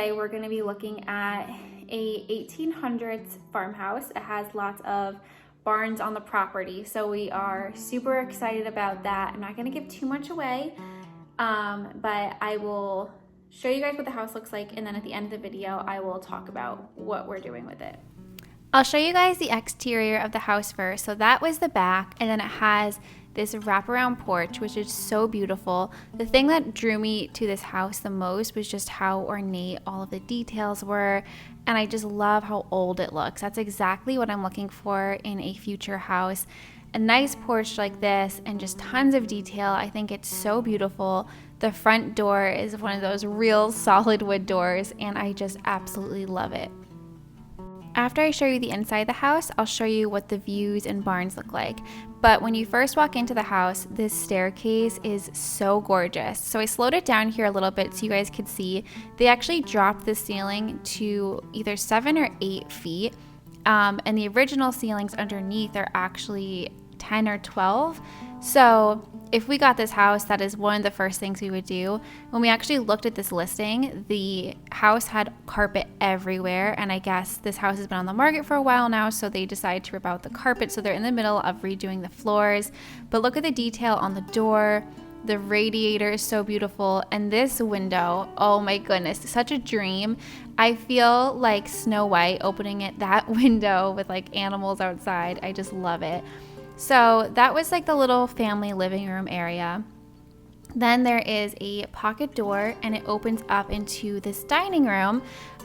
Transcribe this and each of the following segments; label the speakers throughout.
Speaker 1: today we're going to be looking at a 1800s farmhouse. It has lots of barns on the property, so we are super excited about that. I'm not going to give too much away, but I will show you guys what the house looks like, and then at the end of the video I will talk about what we're doing with it. I'll show you guys the exterior of the house first. So that was the back, and then it has this wraparound porch, which is so beautiful. The thing that drew me to this house the most was just how ornate all of the details were, and I just love how old it looks. That's exactly what I'm looking for in a future house. A nice porch like this and just tons of detail. I think it's so beautiful. The front door is one of those real solid wood doors, and I just absolutely love it. After I show you the inside of the house, I'll show you what the views and barns look like. But when you first walk into the house, this staircase is so gorgeous. So I slowed it down here a little bit so you guys could see. They actually dropped the ceiling to either 7 or 8 feet. And the original ceilings underneath are actually 10 or 12. So if we got this house, that is one of the first things we would do. When we actually looked at this listing, the house had carpet everywhere, and I guess this house has been on the market for a while now, so they decided to rip out the carpet, so they're in the middle of redoing the floors. But look at the detail on the door. The radiator is so beautiful, and this window, oh my goodness, such a dream. I feel like Snow White opening that window with like animals outside. I just love it. So that was like the little family living room area. Then there is a pocket door, and it opens up into this dining room.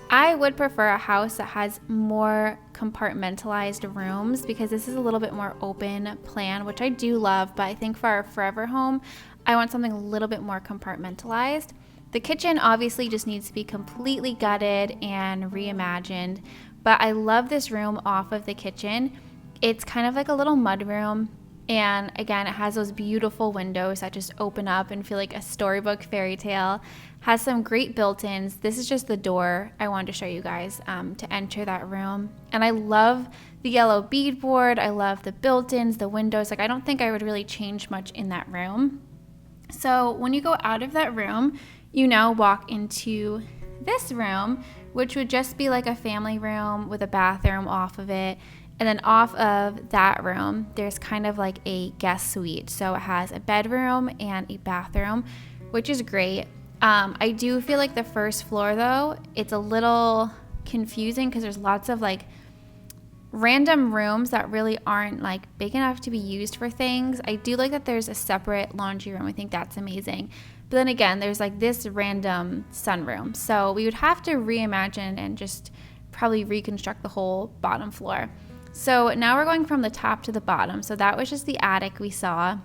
Speaker 1: I would prefer a house that has more compartmentalized rooms, because this is a little bit more open plan, which I do love, but I think for our forever home, I want something a little bit more compartmentalized. The kitchen obviously just needs to be completely gutted and reimagined, but I love this room off of the kitchen. It's kind of like a little mud room, and again, it has those beautiful windows that just open up and feel like a storybook fairy tale. Has some great built-ins. This is just the door I wanted to show you guys to enter that room. And I love the yellow beadboard. I love the built-ins, the windows. Like, I don't think I would really change much in that room. So when you go out of that room, you now walk into this room, which would just be like a family room with a bathroom off of it. And then off of that room, there's kind of like a guest suite. So it has a bedroom and a bathroom, which is great. I do feel like the first floor, though, it's a little confusing because there's lots of like random rooms that really aren't like big enough to be used for things. I do like that there's a separate laundry room. I think that's amazing. But then again, there's like this random sunroom. So we would have to reimagine and just probably reconstruct the whole bottom floor. So now we're going from the top to the bottom. So that was just the attic we saw.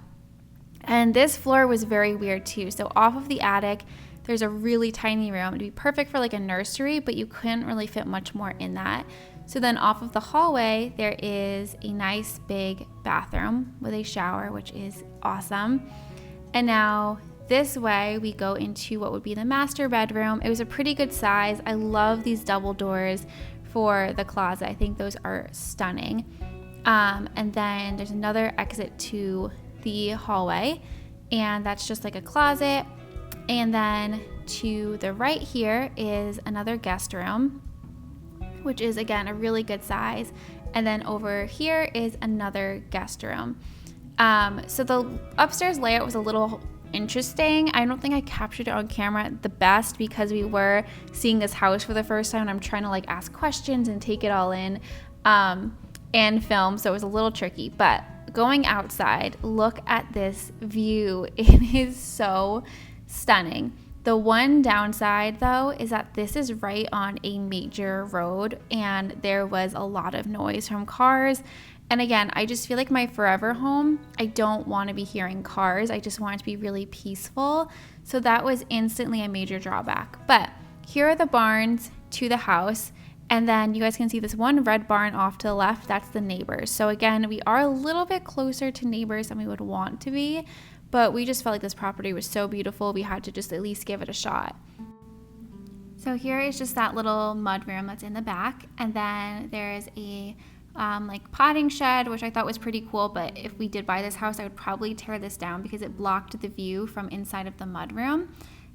Speaker 1: And this floor was very weird too. So off of the attic, there's a really tiny room. It'd be perfect for like a nursery, but you couldn't really fit much more in that. So then off of the hallway, there is a nice big bathroom with a shower, which is awesome. And now this way we go into what would be the master bedroom. It was a pretty good size. I love these double doors for the closet. I think those are stunning. And then there's another exit to the hallway, and that's just like a closet. And then to the right here is another guest room, which is again a really good size. And then over here is another guest room. So the upstairs layout was a little interesting. I don't think I captured it on camera the best because we were seeing this house for the first time, and I'm trying to like ask questions and take it all in and film, so it was a little tricky. But going outside, look at this view. It is so stunning. The one downside though is that this is right on a major road, and there was a lot of noise from cars. And again, I just feel like my forever home, I don't want to be hearing cars. I just want it to be really peaceful. So that was instantly a major drawback. But here are the barns to the house. And then you guys can see this one red barn off to the left. That's the neighbors. So again, we are a little bit closer to neighbors than we would want to be. But we just felt like this property was so beautiful, we had to just at least give it a shot. So here is just that little mud room that's in the back. And then there's a like potting shed, which I thought was pretty cool, but if we did buy this house, I would probably tear this down because it blocked the view from inside of the mud room.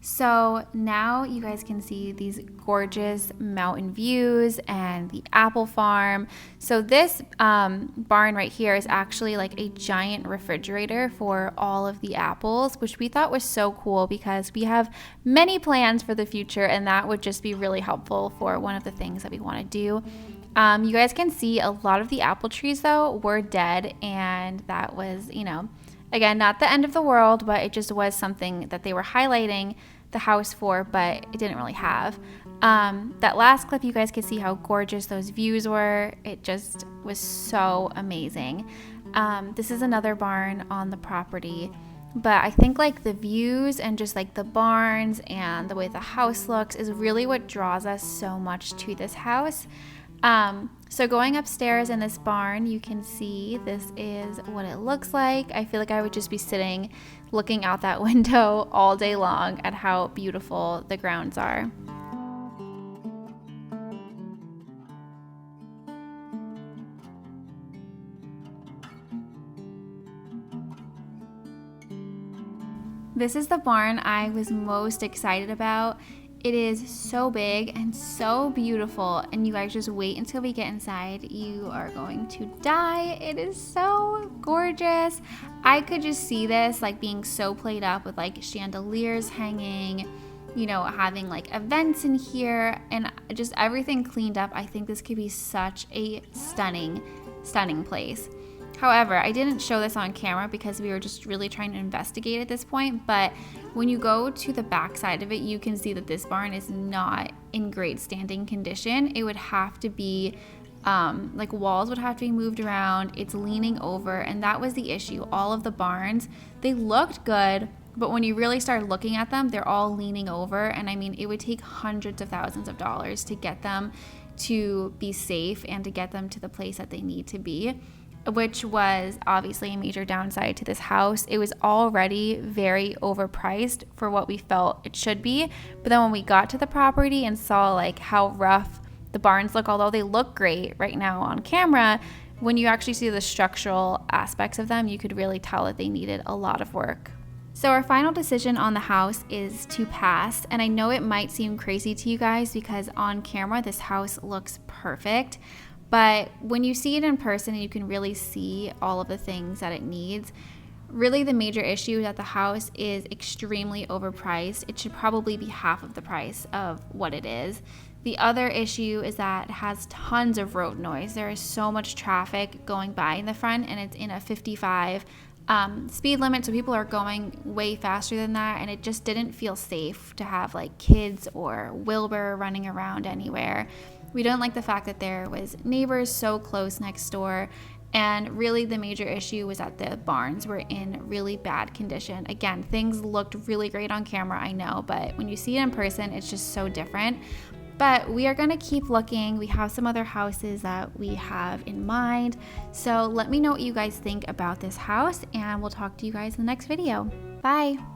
Speaker 1: So now you guys can see these gorgeous mountain views and the apple farm. So this barn right here is actually like a giant refrigerator for all of the apples, which we thought was so cool because we have many plans for the future, and that would just be really helpful for one of the things that we want to do. You guys can see a lot of the apple trees though were dead, and that was, again, not the end of the world, but it just was something that they were highlighting the house for, but it didn't really have. That last clip, you guys could see how gorgeous those views were. It just was so amazing. This is another barn on the property, but I think like the views and just like the barns and the way the house looks is really what draws us so much to this house. So going upstairs in this barn, you can see this is what it looks like. I feel like I would just be sitting looking out that window all day long at how beautiful the grounds are. This is the barn I was most excited about. It is so big and so beautiful, and you guys just wait until we get inside. You are going to die. It is so gorgeous. I could just see this like being so played up with like chandeliers hanging, having like events in here and just everything cleaned up. I think this could be such a stunning place. However, I didn't show this on camera because we were just really trying to investigate at this point, but when you go to the back side of it, you can see that this barn is not in great standing condition. It would have to be, like walls would have to be moved around. It's leaning over, and that was the issue. All of the barns, they looked good, but when you really start looking at them, they're all leaning over, and I mean, it would take hundreds of thousands of dollars to get them to be safe and to get them to the place that they need to be, which was obviously a major downside to this house. It was already very overpriced for what we felt it should be. But then when we got to the property and saw like how rough the barns look, although they look great right now on camera, when you actually see the structural aspects of them, you could really tell that they needed a lot of work. So our final decision on the house is to pass. And I know it might seem crazy to you guys because on camera, this house looks perfect. But when you see it in person and you can really see all of the things that it needs, really the major issue is that the house is extremely overpriced. It should probably be half of the price of what it is. The other issue is that it has tons of road noise. There is so much traffic going by in the front, and it's in a 55 speed limit, so people are going way faster than that, and it just didn't feel safe to have like kids or Wilbur running around anywhere. We don't like the fact that there was neighbors so close next door, and really the major issue was that the barns were in really bad condition. Again, things looked really great on camera, I know, but when you see it in person, it's just so different. But we are going to keep looking. We have some other houses that we have in mind. So let me know what you guys think about this house, and we'll talk to you guys in the next video. Bye.